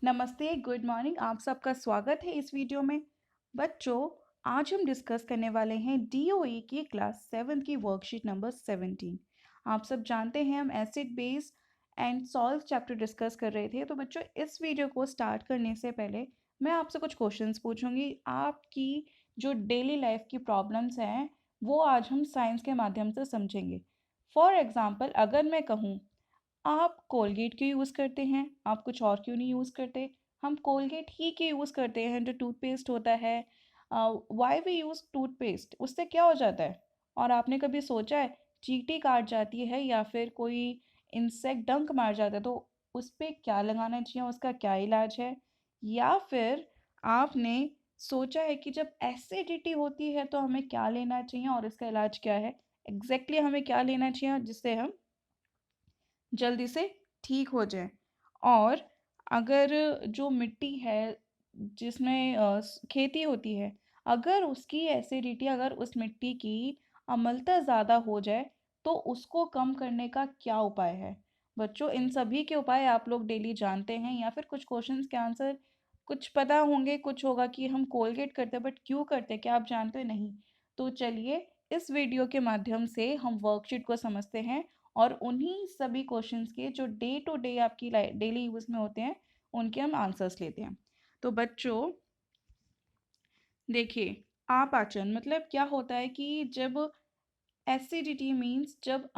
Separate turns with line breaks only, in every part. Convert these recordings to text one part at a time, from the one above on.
नमस्ते, good morning. आप सबका स्वागत है इस वीडियो में। बच्चों, आज हम डिस्कस करने वाले हैं डीओई की क्लास 7 की वर्कशीट नंबर 17। आप सब जानते हैं हम acid base and salt chapter discuss कर रहे थे। तो बच्चों, इस वीडियो को स्टार्ट करने से पहले मैं आपसे कुछ क्वेश्चंस पूछूंगी। आपकी जो डेली लाइफ की प्रॉब्लम्स हैं वो आज हम साइंस के माध्यम से समझेंगे। फॉर एग्जाम्पल, अगर मैं कहूँ आप कोलगेट क्यों यूज़ करते हैं, आप कुछ और क्यों नहीं यूज़ करते? हम कोलगेट ही क्यों यूज़ करते हैं जो टूथपेस्ट होता है। वाई वी यूज़ टूथपेस्ट, उससे क्या हो जाता है? और आपने कभी सोचा है चींटी काट जाती है या फिर कोई इंसेक्ट डंक मार जाता है तो उस पे क्या लगाना चाहिए, उसका क्या इलाज है? या फिर आपने सोचा है कि जब एसिडिटी होती है तो हमें क्या लेना चाहिए और इसका इलाज क्या है? एग्जैक्टली हमें क्या लेना चाहिए जिससे हम जल्दी से ठीक हो जाए। और अगर जो मिट्टी है जिसमें खेती होती है, अगर उसकी एसिडिटी, अगर उस मिट्टी की अम्लता ज़्यादा हो जाए तो उसको कम करने का क्या उपाय है? बच्चों, इन सभी के उपाय आप लोग डेली जानते हैं या फिर कुछ क्वेश्चंस के आंसर कुछ पता होंगे, कुछ होगा कि हम कोलगेट करते हैं बट क्यों करते हैं, क्या आप जानते हैं? नहीं। तो चलिए इस वीडियो के माध्यम से हम वर्कशीट को समझते हैं और उन्हीं सभी क्वेश्चंस के जो डे टू डे आपकी डेली यूज़ में होते हैं उनके हम आंसर्स लेते हैं। तो बच्चों देखिए, आपाचन मतलब क्या होता है कि जब एसिडिटी मीन्स जब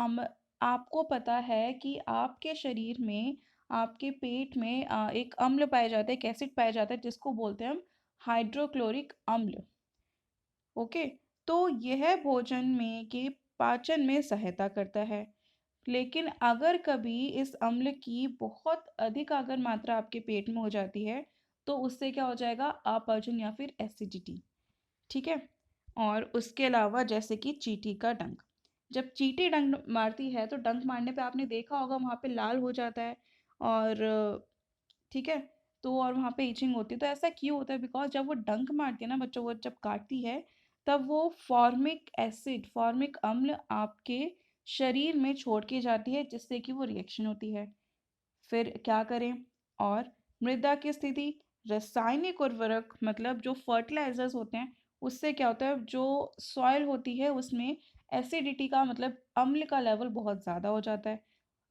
आपको पता है कि आपके शरीर में, आपके पेट में एक अम्ल पाया जाता है, एक एसिड पाया जाता है जिसको बोलते हैं हम हाइड्रोक्लोरिक अम्ल। ओके, तो यह भोजन में के पाचन में सहायता करता है। लेकिन अगर कभी इस अम्ल की बहुत अधिक अगर मात्रा आपके पेट में हो जाती है तो उससे क्या हो जाएगा? अपाचन या फिर एसिडिटी। ठीक है। और उसके अलावा जैसे कि चींटी का डंक, जब चींटी डंक मारती है तो डंक मारने पे आपने देखा होगा वहाँ पे लाल हो जाता है। और ठीक है, तो और वहाँ पे इचिंग होती है। तो ऐसा क्यों होता है? बिकॉज जब वो डंक मारती है ना बच्चों, वो जब काटती है तब वो फॉर्मिक एसिड, फॉर्मिक अम्ल आपके शरीर में छोड़ के जाती है जिससे कि वो रिएक्शन होती है। फिर क्या करें? और मृदा की स्थिति, रासायनिक उर्वरक मतलब जो फर्टिलाइजर्स होते हैं उससे क्या होता है, जो सॉइल होती है उसमें एसिडिटी का मतलब अम्ल का लेवल बहुत ज़्यादा हो जाता है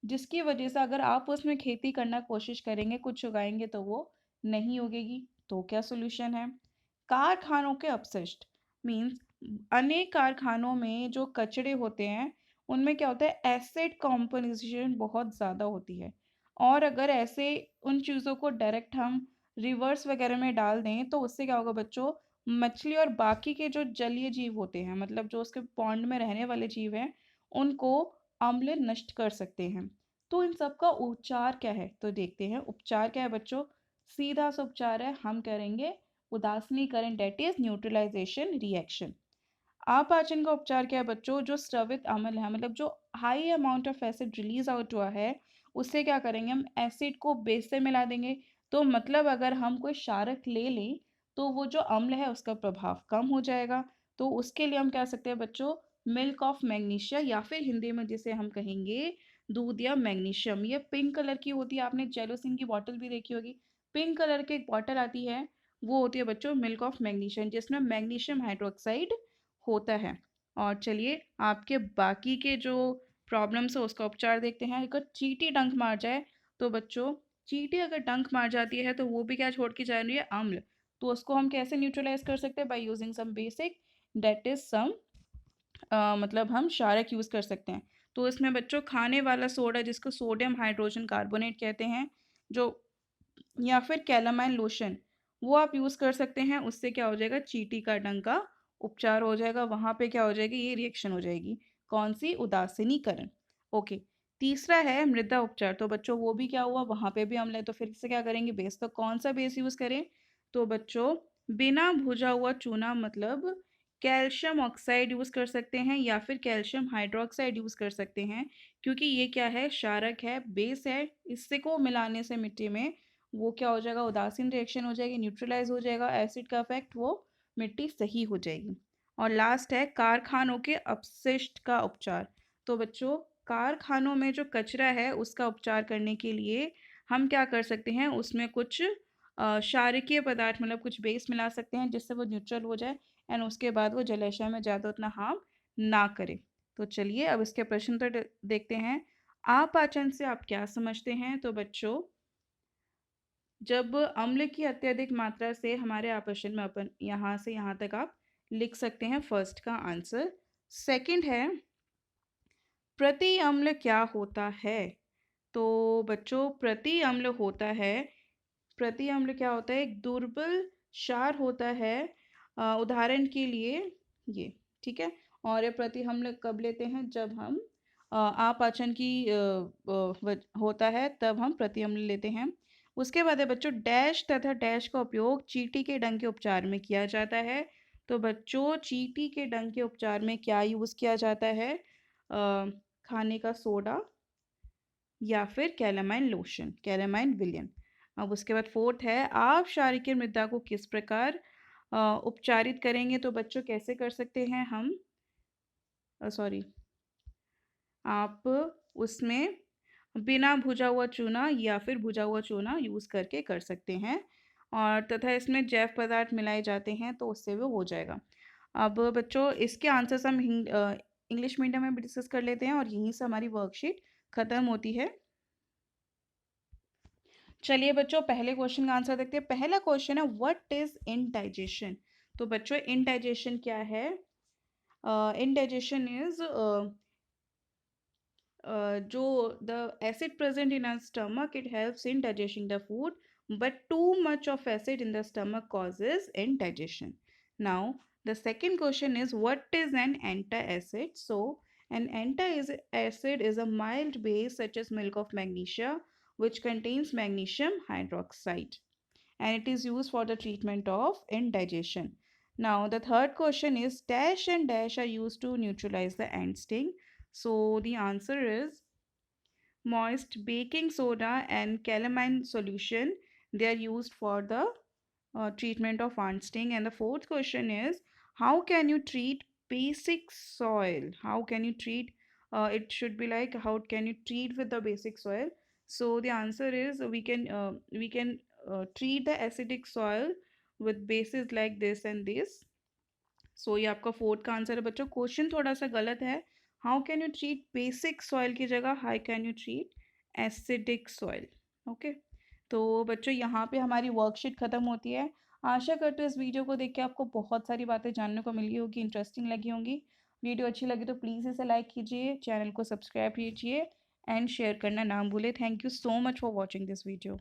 जिसकी वजह से अगर आप उसमें खेती करना कोशिश करेंगे, कुछ उगाएंगे तो वो नहीं उगेगी। तो क्या सोल्यूशन है? कारखानों के अपशिष्ट मीन्स अनेक कारखानों में जो कचरे होते हैं उनमें क्या होता है, एसिड कॉम्पोजिशन बहुत ज़्यादा होती है। और अगर ऐसे उन चीज़ों को डायरेक्ट हम रिवर्स वगैरह में डाल दें तो उससे क्या होगा बच्चों? मछली और बाकी के जो जलीय जीव होते हैं, मतलब जो उसके पॉन्ड में रहने वाले जीव हैं, उनको अम्ल नष्ट कर सकते हैं। तो इन सब का उपचार क्या है? तो देखते हैं उपचार क्या है बच्चों। सीधा सा उपचार है, हम करेंगे उदासीनीकरण, डेट इज न्यूट्रलाइजेशन रिएक्शन। अपाचन का उपचार क्या है बच्चों? जो स्रवित अम्ल है, मतलब जो high amount of acid release out हुआ है, उससे क्या करेंगे? हम एसिड को बेस से मिला देंगे। तो मतलब अगर हम कोई क्षारक ले लें तो वो जो अम्ल है उसका प्रभाव कम हो जाएगा। तो उसके लिए हम कह सकते हैं बच्चों, मिल्क ऑफ मैग्नीशिया, या फिर हिंदी में जिसे हम कहेंगे दूध या मैग्नीशियम। ये पिंक कलर की होती है, आपने जेलोसिन की बॉटल भी देखी होगी। पिंक कलर की एक बॉटल आती है, वो होती है बच्चों मिल्क ऑफ मैग्नीशियम, जिसमें मैग्नीशियम हाइड्रोक्साइड होता है। और चलिए आपके बाकी के जो प्रॉब्लम्स है उसका उपचार देखते हैं। अगर चींटी डंक मार जाए तो बच्चों, चींटी अगर डंक मार जाती है तो वो भी क्या छोड़ के जा रही है? अम्ल। तो उसको हम कैसे न्यूट्रलाइज कर सकते हैं? By using some basic, that is some मतलब हम क्षारक यूज़ कर सकते हैं। तो इसमें बच्चों खाने वाला सोडा जिसको सोडियम हाइड्रोजन कार्बोनेट कहते हैं, जो या फिर कैलामाइन लोशन, वो आप यूज़ कर सकते हैं। उससे क्या हो जाएगा? चींटी का डंक का उपचार हो जाएगा। वहाँ पे क्या हो जाएगी? ये रिएक्शन हो जाएगी। कौन सी? उदासीनीकरण। ओके। तीसरा है मृदा उपचार। तो बच्चों वो भी क्या हुआ? वहाँ पे भी अम्ल है तो फिर से क्या करेंगे? बेस। तो कौन सा बेस यूज़ करें? तो बच्चों बिना भुजा हुआ चूना मतलब कैल्शियम ऑक्साइड यूज़ कर सकते हैं या फिर कैल्शियम हाइड्रोक्साइड यूज़ कर सकते हैं, क्योंकि ये क्या है? क्षारक है, बेस है। इससे को मिलाने से मिट्टी में वो क्या हो जाएगा? उदासीन रिएक्शन हो जाएगी, न्यूट्रलाइज हो जाएगा एसिड का इफेक्ट, वो मिट्टी सही हो जाएगी। और लास्ट है कारखानों के अपशिष्ट का उपचार। तो बच्चों कारखानों में जो कचरा है उसका उपचार करने के लिए हम क्या कर सकते हैं? उसमें कुछ क्षारकीय पदार्थ मतलब कुछ बेस मिला सकते हैं जिससे वो न्यूट्रल हो जाए एंड उसके बाद वो जलाशय में ज़्यादा उतना हार्म ना करे। तो चलिए अब इसके प्रश्न तो देखते हैं। आपाचन से आप क्या समझते हैं? तो बच्चों, जब अम्ल की अत्यधिक मात्रा से हमारे आपाचन में, अपन यहाँ से यहाँ तक आप लिख सकते हैं फर्स्ट का आंसर। सेकंड है, प्रति अम्ल क्या होता है? तो बच्चों, प्रति अम्ल होता है, प्रति अम्ल क्या होता है? एक दुर्बल क्षार होता है। उदाहरण के लिए ये, ठीक है। और ये प्रति अम्ल कब लेते हैं? जब हम आपाचन की होता है तब हम प्रति अम्ल लेते हैं। उसके बाद है बच्चों, डैश तथा डैश का उपयोग चींटी के डंक के उपचार में किया जाता है। तो बच्चों, चींटी के डंक के उपचार में क्या यूज़ किया जाता है? खाने का सोडा या फिर कैलामाइन लोशन, कैलामाइन विलियन। अब उसके बाद फोर्थ है, आप क्षारकीय मृदा को किस प्रकार उपचारित करेंगे? तो बच्चों, कैसे कर सकते हैं हम? सॉरी, आप उसमें बिना भुजा हुआ चूना या फिर भुजा हुआ चूना यूज़ करके कर सकते हैं। और तथा इसमें जैव पदार्थ मिलाए जाते हैं तो उससे वो हो जाएगा। अब बच्चों, इसके आंसर्स हम इंग्लिश मीडियम में भी डिस्कस कर लेते हैं और यहीं से हमारी वर्कशीट ख़त्म होती है। चलिए बच्चों, पहले क्वेश्चन का आंसर देखते हैं। पहला क्वेश्चन है, व्हाट इज इंडाइजेशन? तो बच्चों, इंडाइजेशन क्या है? इंडाइजेशन इज जो the acid present in our stomach, it helps in digesting the food, but too much of acid in the stomach causes indigestion. Now the second question is, what is an antacid? So an antacid is a mild base such as milk of magnesia, which contains magnesium hydroxide, and it is used for the treatment of indigestion. Now, the third question is, dash and dash are used to neutralize the ant sting. So, the answer is moist baking soda and calamine solution. They are used for the treatment of ant sting. And the fourth question is, how can you treat basic soil? How can you treat, it should be like, how can you treat with the basic soil? So the answer is, we can treat the acidic soil with bases like this and this. सो ये आपका fourth का answer है बच्चों। Question थोड़ा सा गलत है। How can you treat basic soil की जगह high can you treat acidic soil. Okay, तो बच्चों यहाँ पे हमारी वर्कशीट ख़त्म होती है। आशा करते हो इस वीडियो को देख के आपको बहुत सारी बातें जानने को मिली होगी, इंटरेस्टिंग लगी होंगी। वीडियो अच्छी लगी तो प्लीज़ इसे लाइक कीजिए, चैनल को सब्सक्राइब कीजिए एंड शेयर करना ना भूलें। Thank you so much for watching this video.